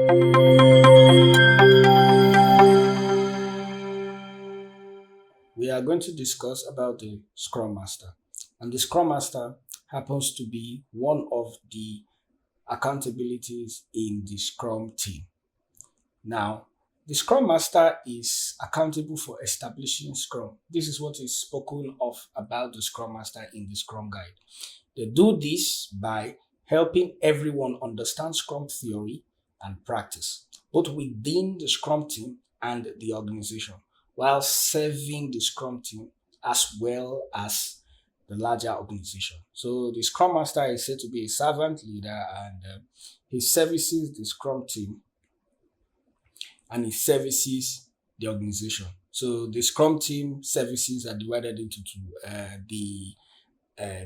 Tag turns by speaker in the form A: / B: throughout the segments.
A: We are going to discuss about the Scrum Master. And the Scrum Master happens to be one of the accountabilities in the Scrum team. Now, the Scrum Master is accountable for establishing Scrum. This is what is spoken of about the Scrum Master in the Scrum Guide. They do this by helping everyone understand Scrum theory and practice, both within the Scrum team and the organization, while serving the Scrum team as well as the larger organization. So the Scrum Master is said to be a servant leader, and he services the Scrum team and he services the organization. So the Scrum team services are divided into two: the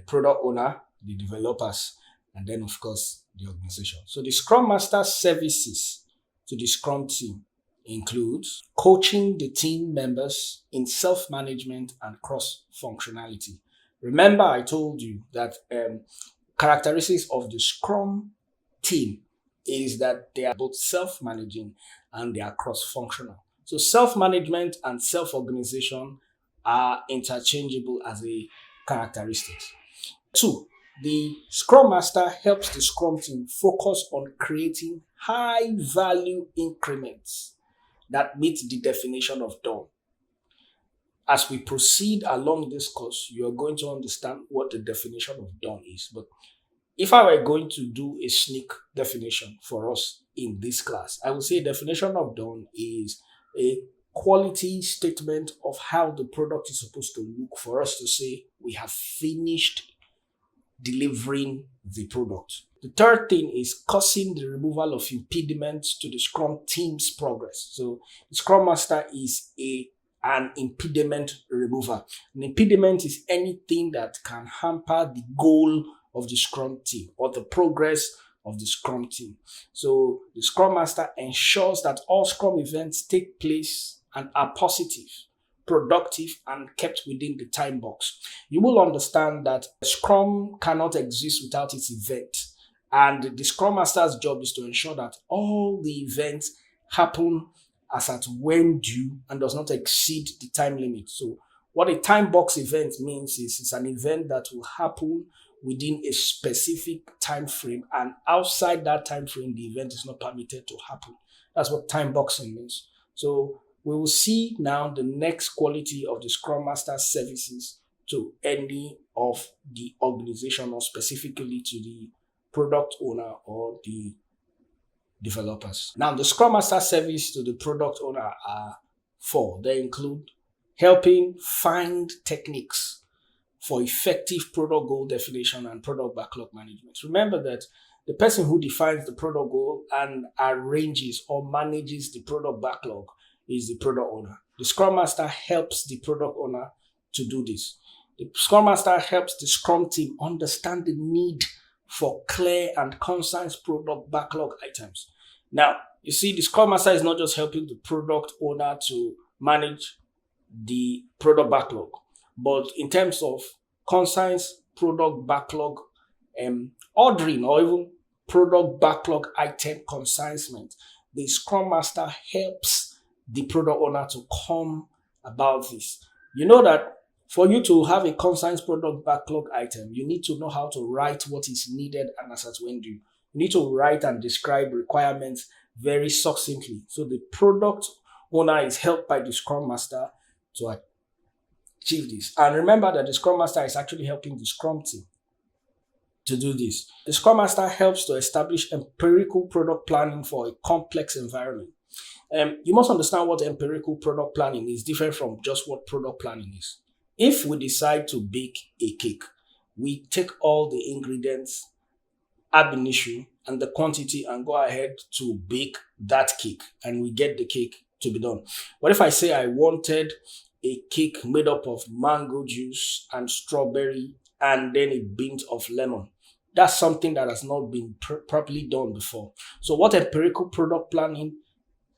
A: product owner, the developers, and then of course the organization. So the Scrum Master services to the Scrum team includes coaching the team members in self-management and cross-functionality. Remember, I told you that characteristics of the Scrum team is that they are both self-managing and they are cross-functional. So self-management and self-organization are interchangeable as a characteristics. Two, the Scrum Master helps the Scrum team focus on creating high-value increments that meet the definition of done. As we proceed along this course, you are going to understand what the definition of done is. But if I were going to do a sneak definition for us in this class, I would say definition of done is a quality statement of how the product is supposed to look for us to say we have finished delivering the product. The third thing is causing the removal of impediments to the Scrum team's progress. So the Scrum Master is an impediment remover. An impediment is anything that can hamper the goal of the Scrum team or the progress of the Scrum team. So the Scrum Master ensures that all Scrum events take place and are positive, productive, and kept within the time box. You will understand that Scrum cannot exist without its event. And the Scrum Master's job is to ensure that all the events happen as at when due and does not exceed the time limit. So what a time box event means is it's an event that will happen within a specific time frame, and outside that time frame, the event is not permitted to happen. That's what time boxing means. So we will see now the next quality of the Scrum Master services to any of the organization, or specifically to the product owner or the developers. Now, the Scrum Master service to the product owner are four. They include helping find techniques for effective product goal definition and product backlog management. Remember that the person who defines the product goal and arranges or manages the product backlog is the product owner. The Scrum Master helps the product owner to do this. The Scrum Master helps the Scrum team understand the need for clear and concise product backlog items. Now, you see, the Scrum Master is not just helping the product owner to manage the product backlog, but in terms of concise product backlog ordering, or even product backlog item consignment, the Scrum Master helps the product owner to come about this. You know that for you to have a concise product backlog item, you need to know how to write what is needed and as at when due. You need to write and describe requirements very succinctly. So the product owner is helped by the Scrum Master to achieve this. And remember that the Scrum Master is actually helping the Scrum team to do this. The Scrum Master helps to establish empirical product planning for a complex environment. You must understand what empirical product planning is different from just what product planning is. If we decide to bake a cake, we take all the ingredients ab initio and the quantity and go ahead to bake that cake, and we get the cake to be done. What if I say I wanted a cake made up of mango juice and strawberry and then a bit of lemon? That's something that has not been properly done before. So what empirical product planning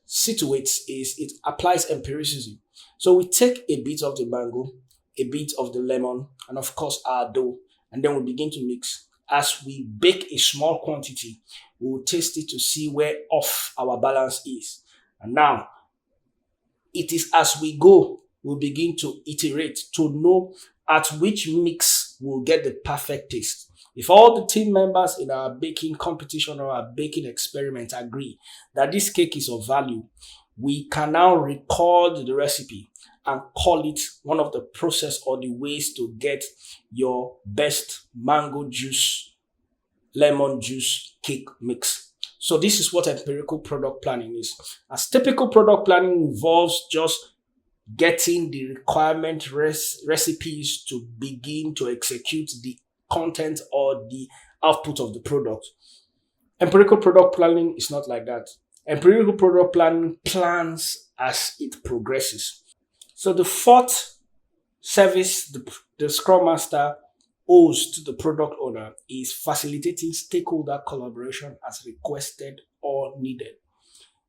A: situates is it applies empiricism. So we take a bit of the mango, a bit of the lemon, and of course our dough, and then we begin to mix. as we bake a small quantity, we will taste it to see where off our balance is. And now, it is as we go, we'll begin to iterate to know at which mix we'll get the perfect taste. If all the team members in our baking competition or our baking experiment agree that this cake is of value, we can now record the recipe and call it one of the process or the ways to get your best mango juice, lemon juice cake mix. So this is what empirical product planning is. As typical product planning involves just getting the requirement recipes to begin to execute the content or the output of the product. Empirical product planning is not like that. Empirical product planning plans as it progresses. So the fourth service the Scrum Master owes to the product owner is facilitating stakeholder collaboration as requested or needed.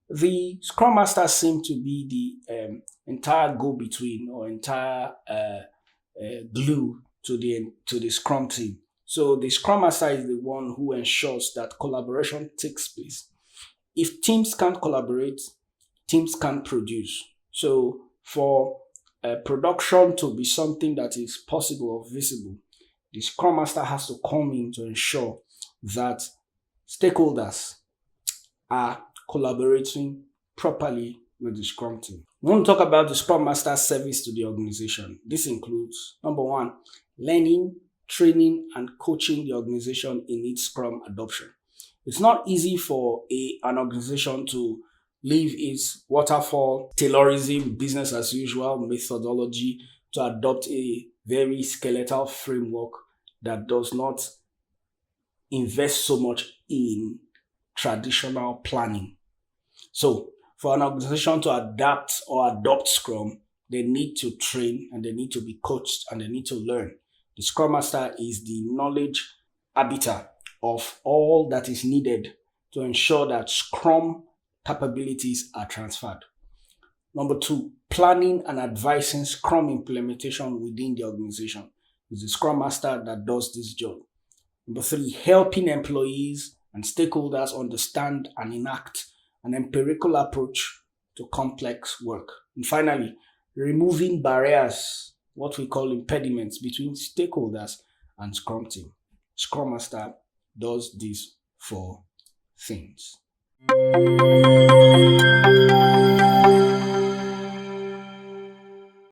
A: The Scrum Master seems to be the entire go-between or entire glue to the Scrum team. So the Scrum Master is the one who ensures that collaboration takes place. If teams can't collaborate, teams can't produce. So for production to be something that is possible or visible, the Scrum Master has to come in to ensure that stakeholders are collaborating properly with the Scrum team. We want to talk about the Scrum Master's service to the organization. This includes, number one, learning, training, and coaching the organization in its Scrum adoption. It's not easy for an organization to leave its waterfall, Taylorism, business as usual methodology to adopt a very skeletal framework that does not invest so much in traditional planning. So for an organization to adapt or adopt Scrum, they need to train and they need to be coached and they need to learn. The Scrum Master is the knowledge arbiter of all that is needed to ensure that Scrum capabilities are transferred. Number two, planning and advising Scrum implementation within the organization. It's the Scrum Master that does this job. Number three, helping employees and stakeholders understand and enact an empirical approach to complex work. And finally, removing barriers, what we call impediments between stakeholders and Scrum team. Scrum Master does these four things.